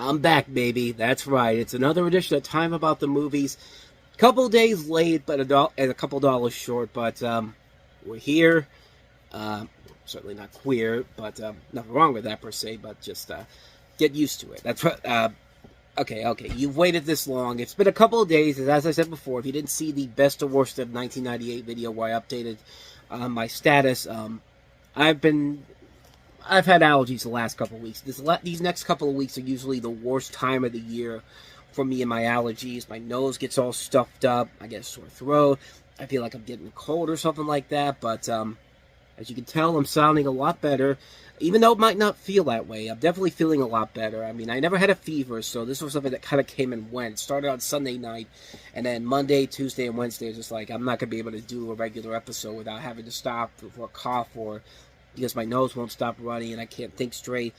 I'm back, baby. That's right. It's another edition of Time About the Movies. Couple days late, but and a couple dollars short. But we're here. Uh, Certainly not queer, but nothing wrong with that per se. But just get used to it. That's what. Okay. You've waited this long. It's been a couple of days, as I said before. If you didn't see the best or worst of 1998 video where I updated my status, I've had allergies the last couple of weeks. These next couple of weeks are usually the worst time of the year for me and my allergies. My nose gets all stuffed up. I get a sore throat. I feel like I'm getting cold or something like that. But as you can tell, I'm sounding a lot better. Even though it might not feel that way, I'm definitely feeling a lot better. I mean, I never had a fever, so this was something that kind of came and went. It started on Sunday night, and then Monday, Tuesday, and Wednesday, it's just like, I'm not going to be able to do a regular episode without having to stop for a cough or because my nose won't stop running and I can't think straight.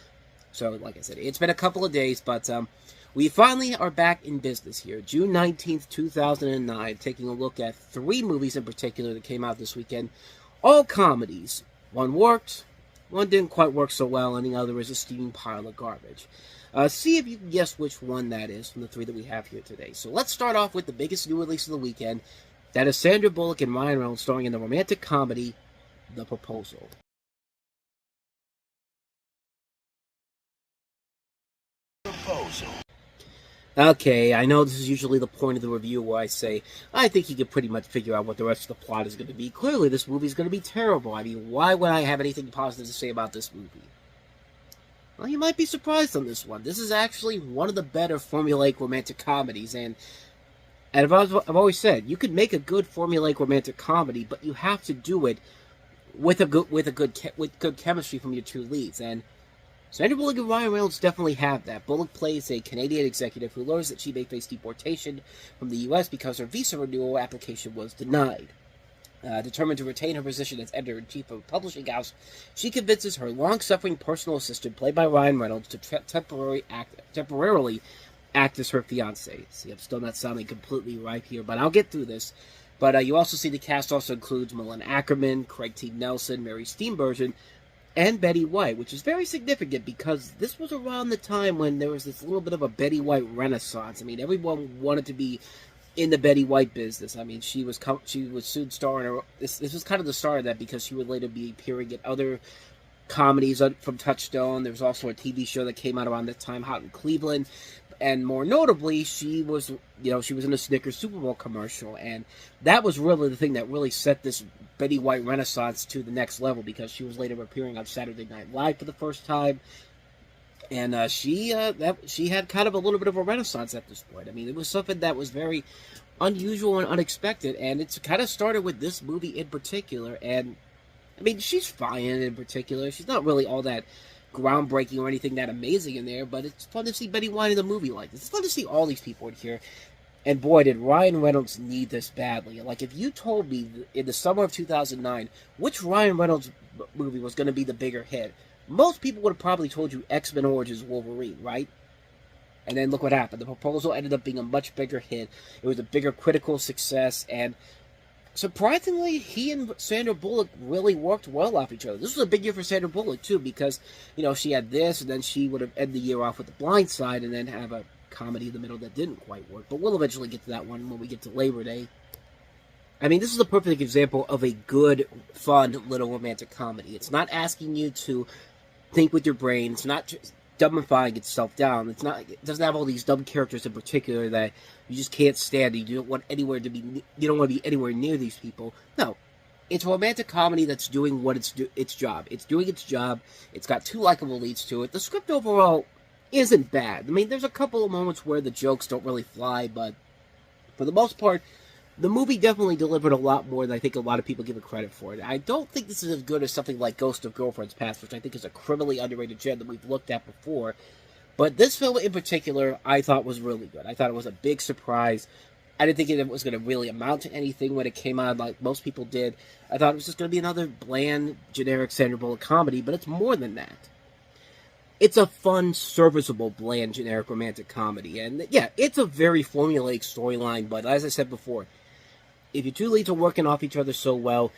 So, like I said, it's been a couple of days, but we finally are back in business here. June 19th, 2009, taking a look at 3 movies in particular that came out this weekend. All comedies. One worked, one didn't quite work so well, and the other is a steaming pile of garbage. See if you can guess which one that is from the 3 that we have here today. So let's start off with the biggest new release of the weekend. That is Sandra Bullock and Ryan Reynolds starring in the romantic comedy, The Proposal. Okay, I know this is usually the point of the review where I say, I think you can pretty much figure out what the rest of the plot is going to be. Clearly, this movie is going to be terrible. I mean, why would I have anything positive to say about this movie? Well, you might be surprised on this one. This is actually one of the better formulaic romantic comedies, and I've always said, you could make a good formulaic romantic comedy, but you have to do it with good chemistry from your 2 leads, and Sandra Bullock and Ryan Reynolds definitely have that. Bullock plays a Canadian executive who learns that she may face deportation from the U.S. because her visa renewal application was denied. Determined to retain her position as editor-in-chief of a publishing house, she convinces her long-suffering personal assistant, played by Ryan Reynolds, to temporarily act as her fiancé. See, I'm still not sounding completely right here, but I'll get through this. But you also see the cast also includes Malin Ackerman, Craig T. Nelson, Mary Steenburgen, and Betty White, which is very significant because this was around the time when there was this little bit of a Betty White renaissance. I mean, everyone wanted to be in the Betty White business. I mean, she was soon starring. This was kind of the start of that because she would later be appearing in other comedies from Touchstone. There was also a TV show that came out around that time, Hot in Cleveland. And more notably, she was in a Snickers Super Bowl commercial, and that was really the thing that really set this Betty White renaissance to the next level because she was later appearing on Saturday Night Live for the first time, and she had kind of a little bit of a renaissance at this point. I mean, it was something that was very unusual and unexpected, and it's kind of started with this movie in particular. And I mean, she's fine in particular. She's not really all that groundbreaking or anything that amazing in there, but it's fun to see Betty White in a movie like this. It's fun to see all these people in here. And boy, did Ryan Reynolds need this badly. Like, if you told me in the summer of 2009 which Ryan Reynolds movie was going to be the bigger hit, most people would have probably told you X-Men Origins Wolverine, right? And then look what happened. The Proposal ended up being a much bigger hit. It was a bigger critical success, and surprisingly, he and Sandra Bullock really worked well off each other. This was a big year for Sandra Bullock, too, because, she had this, and then she would have ended the year off with The Blind Side, and then have a comedy in the middle that didn't quite work. But we'll eventually get to that one when we get to Labor Day. I mean, this is a perfect example of a good, fun, little romantic comedy. It's not asking you to think with your brain. It's not just dumbifying itself down. It doesn't have all these dumb characters in particular that you just can't stand. You don't want to be anywhere near these people. No, it's a romantic comedy that's doing what its job. It's doing its job. It's got 2 likable leads to it. The script overall isn't bad. I mean, there's a couple of moments where the jokes don't really fly, but for the most part, the movie definitely delivered a lot more than I think a lot of people give it credit for. It. I don't think this is as good as something like Ghost of Girlfriend's Past, which I think is a criminally underrated gem that we've looked at before. But this film in particular, I thought was really good. I thought it was a big surprise. I didn't think it was going to really amount to anything when it came out like most people did. I thought it was just going to be another bland, generic Sandra Bullock comedy, but it's more than that. It's a fun, serviceable, bland, generic romantic comedy. And yeah, it's a very formulaic storyline, but as I said before, if your 2 leads are working off each other so well,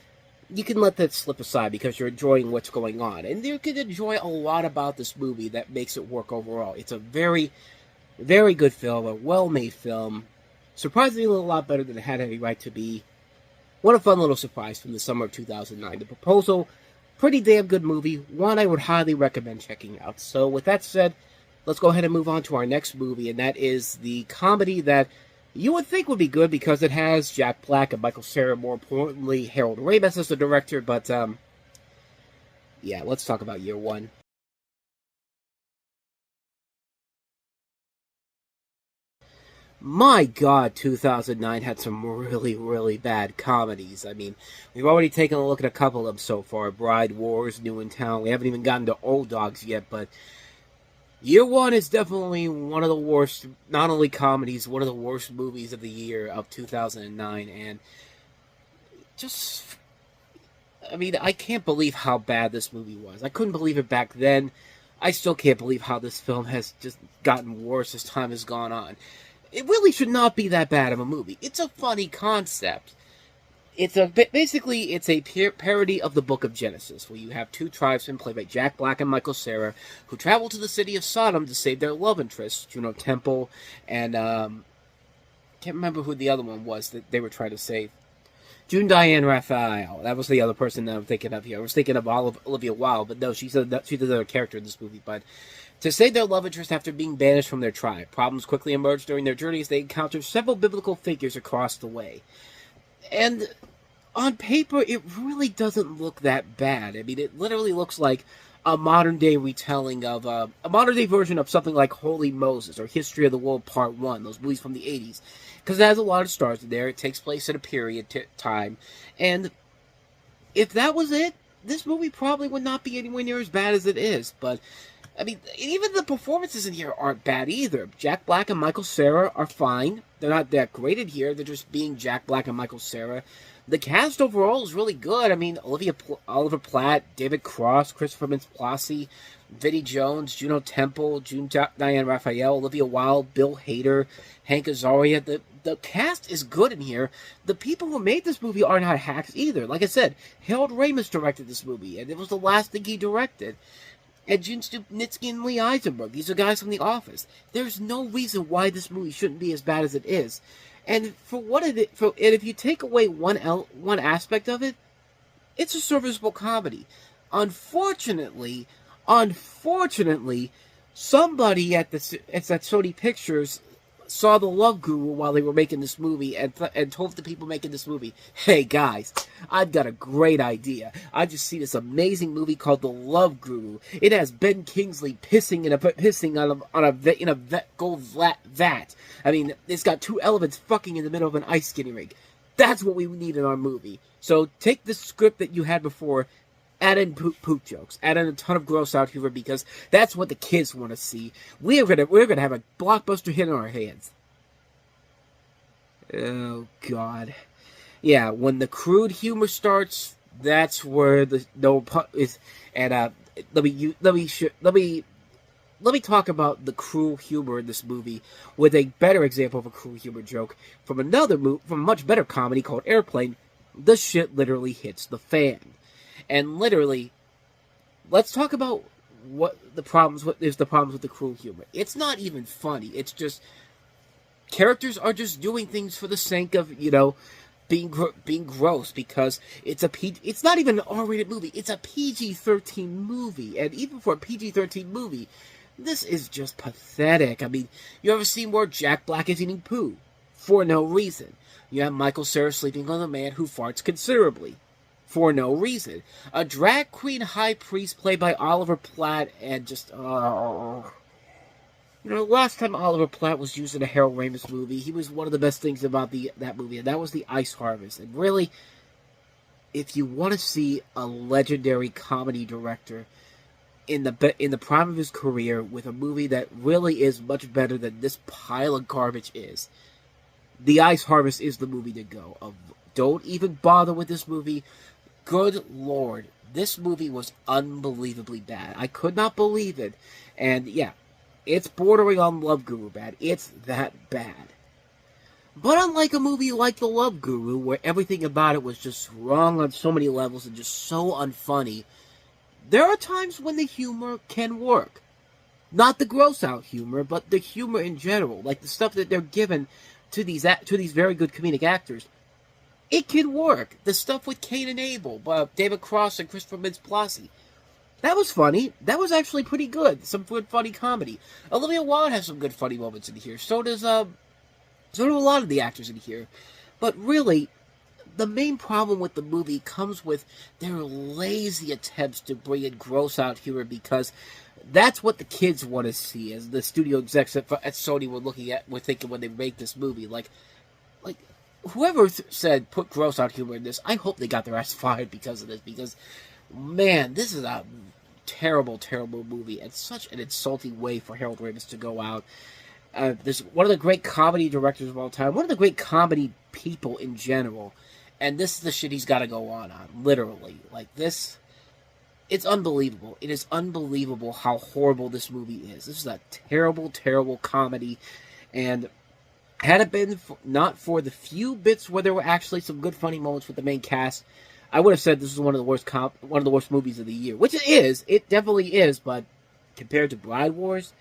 you can let that slip aside because you're enjoying what's going on. And you can enjoy a lot about this movie that makes it work overall. It's a very Very good film, a well-made film. Surprisingly a lot better than it had any right to be. What a fun little surprise from the summer of 2009. The Proposal, pretty damn good movie. One I would highly recommend checking out. So with that said, let's go ahead and move on to our next movie, and that is the comedy that you would think would be good because it has Jack Black and Michael Cera, more importantly, Harold Ramis as the director, but, yeah, let's talk about Year One. My God, 2009 had some really, really bad comedies. I mean, we've already taken a look at a couple of them so far. Bride Wars, New in Town. We haven't even gotten to Old Dogs yet, but Year One is definitely one of the worst, not only comedies, one of the worst movies of the year of 2009. And just, I mean, I can't believe how bad this movie was. I couldn't believe it back then. I still can't believe how this film has just gotten worse as time has gone on. It really should not be that bad of a movie. It's a funny concept. Basically, it's a parody of the Book of Genesis, where you have two tribesmen played by Jack Black and Michael Cera, who travel to the city of Sodom to save their love interests, Juno Temple, and, can't remember who the other one was that they were trying to save. June Diane Raphael. That was the other person that I'm thinking of here. I was thinking of Olivia Wilde, but no, she's another character in this movie. But to save their love interest after being banished from their tribe, problems quickly emerge during their journey as they encounter several biblical figures across the way. And on paper, it really doesn't look that bad. I mean, it literally looks like a modern-day retelling of, a modern-day version of something like Holy Moses or History of the World Part 1, those movies from the 80s. Because it has a lot of stars in there. It takes place at a period time. And if that was it, this movie probably would not be anywhere near as bad as it is. But, I mean, even the performances in here aren't bad either. Jack Black and Michael Cera are fine. They're not that great in here. They're just being Jack Black and Michael Cera. The cast overall is really good. I mean, Oliver Platt, David Cross, Christopher Mintz-Plasse, Vinnie Jones, Juno Temple, Diane Raphael, Olivia Wilde, Bill Hader, Hank Azaria. The cast is good in here. The people who made this movie are not hacks either. Like I said, Harold Ramis directed this movie, and it was the last thing he directed. And Gene Stupnitsky and Lee Eisenberg. These are guys from The Office. There's no reason why this movie shouldn't be as bad as it is. And if you take away one aspect of it, it's a serviceable comedy. Unfortunately, somebody at Sony Pictures saw The Love Guru while they were making this movie and told the people making this movie, "Hey guys, I've got a great idea. I just see this amazing movie called The Love Guru. It has Ben Kingsley pissing in a gold vat. I mean, it's got two elephants fucking in the middle of an ice skating rink. That's what we need in our movie. So take the script that you had before, add in poop jokes, add in a ton of gross out humor because that's what the kids want to see. We're gonna have a blockbuster hit on our hands." Oh God, yeah. When the crude humor starts, that's where the no is. And let me talk about the cruel humor in this movie with a better example of a cruel humor joke from from a much better comedy called Airplane. The shit literally hits the fan. And literally, let's talk about what the problems with the cruel humor. It's not even funny. It's just characters are just doing things for the sake of, being gross because it's not even an R-rated movie. It's a PG-13 movie. And even for a PG-13 movie, this is just pathetic. I mean, you ever seen where Jack Black is eating poo? For no reason. You have Michael Cera sleeping on a man who farts considerably. For no reason. A drag queen high priest played by Oliver Platt and just, last time Oliver Platt was used in a Harold Ramis movie, he was one of the best things about that movie, and that was The Ice Harvest. And really, if you want to see a legendary comedy director in the prime of his career with a movie that really is much better than this pile of garbage is, The Ice Harvest is the movie to go. Don't even bother with this movie. Good Lord, this movie was unbelievably bad. I could not believe it. And yeah, it's bordering on Love Guru bad. It's that bad. But unlike a movie like The Love Guru, where everything about it was just wrong on so many levels and just so unfunny, there are times when the humor can work. Not the gross out humor, but the humor in general, like the stuff that they're given to these very good comedic actors. It can work. The stuff with Cain and Abel, David Cross and Christopher Mintz-Plasse. That was funny. That was actually pretty good. Some good, funny comedy. Olivia Wilde has some good, funny moments in here. So do a lot of the actors in here. But really, the main problem with the movie comes with their lazy attempts to bring in gross out humor, because that's what the kids want to see, as the studio execs at Sony were thinking when they make this movie. Like whoever said put gross out humor in this, I hope they got their ass fired because of this. Because, man, this is a terrible, terrible movie, and such an insulting way for Harold Ramis to go out. This one of the great comedy directors of all time, one of the great comedy people in general, and this is the shit he's got to go on, literally. Like, this, it's unbelievable. It is unbelievable how horrible this movie is. This is a terrible, terrible comedy, and had it been not for the few bits where there were actually some good, funny moments with the main cast, I would have said this is one of the worst movies of the year. Which it is. It definitely is. But compared to Bride Wars,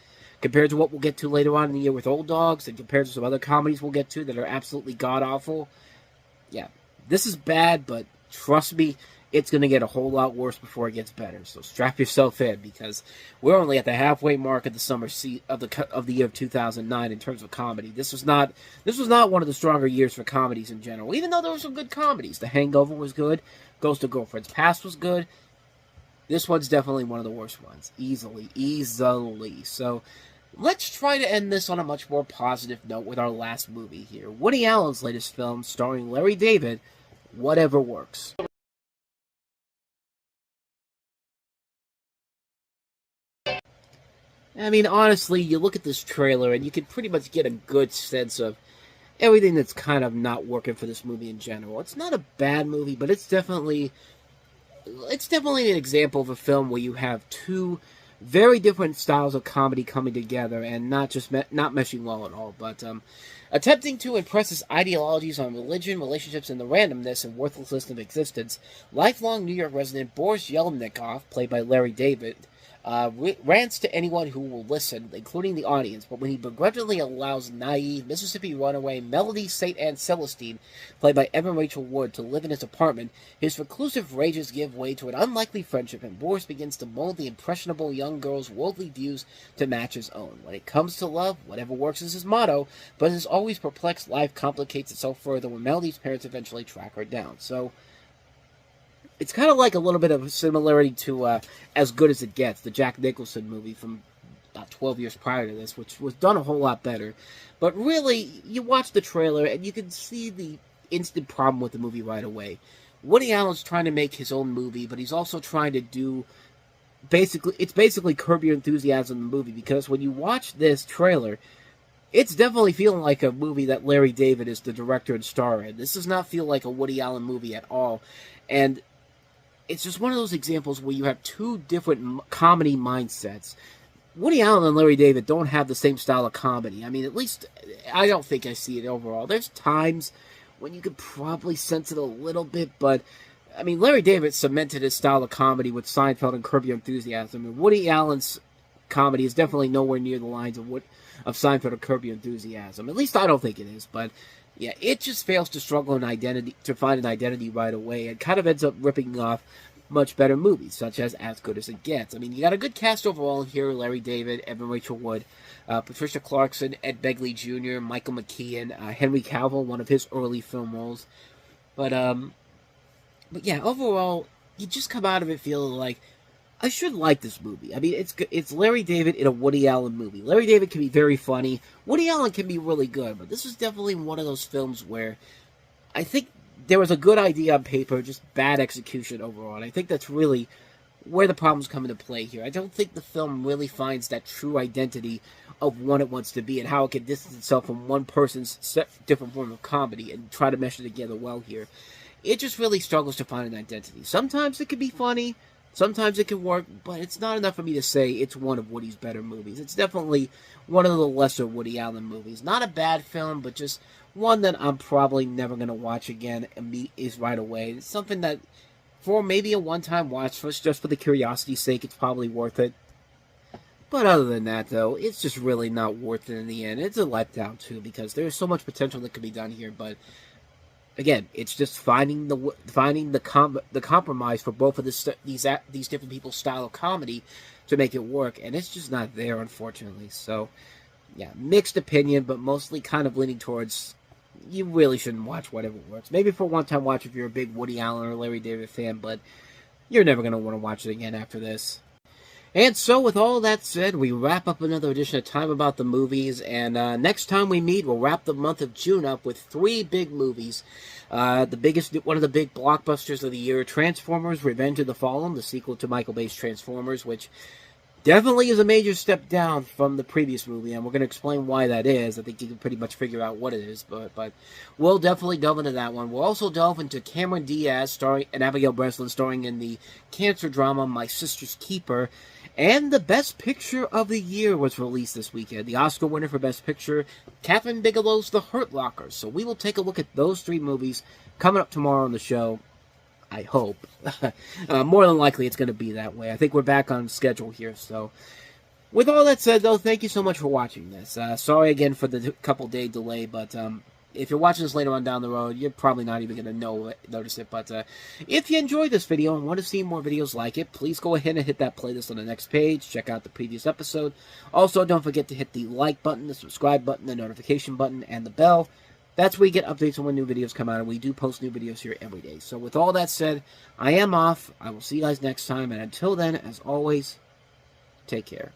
compared to what we'll get to later on in the year with Old Dogs, and compared to some other comedies we'll get to that are absolutely god-awful, yeah, this is bad, but trust me, it's going to get a whole lot worse before it gets better. So strap yourself in, because we're only at the halfway mark of the summer of the year of 2009 in terms of comedy. This was not one of the stronger years for comedies in general. Even though there were some good comedies, The Hangover was good, Ghost of Girlfriend's Past was good. This one's definitely one of the worst ones, easily. So let's try to end this on a much more positive note with our last movie here, Woody Allen's latest film starring Larry David, Whatever Works. I mean, honestly, you look at this trailer and you can pretty much get a good sense of everything that's kind of not working for this movie in general. It's not a bad movie, but it's definitely an example of a film where you have two very different styles of comedy coming together and not meshing well at all, but attempting to impress his ideologies on religion, relationships, and the randomness and worthlessness of existence. Lifelong New York resident Boris Yelnikoff, played by Larry David, rants to anyone who will listen, including the audience, but when he begrudgingly allows naive Mississippi runaway Melody St. Anne Celestine, played by Evan Rachel Wood, to live in his apartment, his reclusive rages give way to an unlikely friendship, and Boris begins to mold the impressionable young girl's worldly views to match his own. When it comes to love, whatever works is his motto, but his always perplexed life complicates itself further when Melody's parents eventually track her down. So it's kind of like a little bit of a similarity to As Good as It Gets, the Jack Nicholson movie from 12 years prior to this, which was done a whole lot better. But really, you watch the trailer and you can see the instant problem with the movie right away. Woody Allen's trying to make his own movie, but he's also trying to do basically Curb Your Enthusiasm, the movie, because when you watch this trailer, it's definitely feeling like a movie that Larry David is the director and star in. This does not feel like a Woody Allen movie at all. And it's just one of those examples where you have two different comedy mindsets. Woody Allen and Larry David don't have the same style of comedy. I mean, at least I don't think I see it overall. There's times when you could probably sense it a little bit, but I mean, Larry David cemented his style of comedy with Seinfeld and Curb Your Enthusiasm, and Woody Allen's comedy is definitely nowhere near the lines of Seinfeld or Curb Your Enthusiasm. At least I don't think it is, but yeah, it just fails to find an identity right away, and kind of ends up ripping off much better movies, such as Good as It Gets. I mean, you got a good cast overall here: Larry David, Evan Rachel Wood, Patricia Clarkson, Ed Begley Jr., Michael McKean, Henry Cavill, one of his early film roles. But yeah, overall, you just come out of it feeling like, I should like this movie. I mean, it's Larry David in a Woody Allen movie. Larry David can be very funny. Woody Allen can be really good, but this is definitely one of those films where I think there was a good idea on paper, just bad execution overall. And I think that's really where the problems come into play here. I don't think the film really finds that true identity of what it wants to be and how it can distance itself from one person's different form of comedy and try to mesh it together well here. It just really struggles to find an identity. Sometimes it can be funny, sometimes it can work, but it's not enough for me to say it's one of Woody's better movies. It's definitely one of the lesser Woody Allen movies. Not a bad film, but just one that I'm probably never going to watch again is right away. It's something that, for maybe a one-time watch, just for the curiosity's sake, it's probably worth it. But other than that, though, it's just really not worth it in the end. It's a letdown, too, because there's so much potential that could be done here, but again, it's just finding the compromise for both of these different people's style of comedy to make it work, and it's just not there, unfortunately. So, yeah, mixed opinion, but mostly kind of leaning towards you really shouldn't watch whatever works. Maybe for one-time watch if you're a big Woody Allen or Larry David fan, but you're never going to want to watch it again after this. And so, with all that said, we wrap up another edition of Time About the Movies, and next time we meet, we'll wrap the month of June up with 3 big movies. One of the big blockbusters of the year, Transformers: Revenge of the Fallen, the sequel to Michael Bay's Transformers, which definitely is a major step down from the previous movie, and we're going to explain why that is. I think you can pretty much figure out what it is, but we'll definitely delve into that one. We'll also delve into Cameron Diaz and Abigail Breslin starring in the cancer drama My Sister's Keeper. And the Best Picture of the Year was released this weekend. The Oscar winner for Best Picture, Catherine Bigelow's The Hurt Locker. So we will take a look at those 3 movies coming up tomorrow on the show. I hope. More than likely it's going to be that way. I think we're back on schedule here. So with all that said, though, thank you so much for watching this. Sorry again for the couple-day delay, but if you're watching this later on down the road, you're probably not even going to notice it. But if you enjoyed this video and want to see more videos like it, please go ahead and hit that playlist on the next page. Check out the previous episode. Also, don't forget to hit the like button, the subscribe button, the notification button, and the bell. That's where you get updates on when new videos come out, and we do post new videos here every day. So with all that said, I am off. I will see you guys next time, and until then, as always, take care.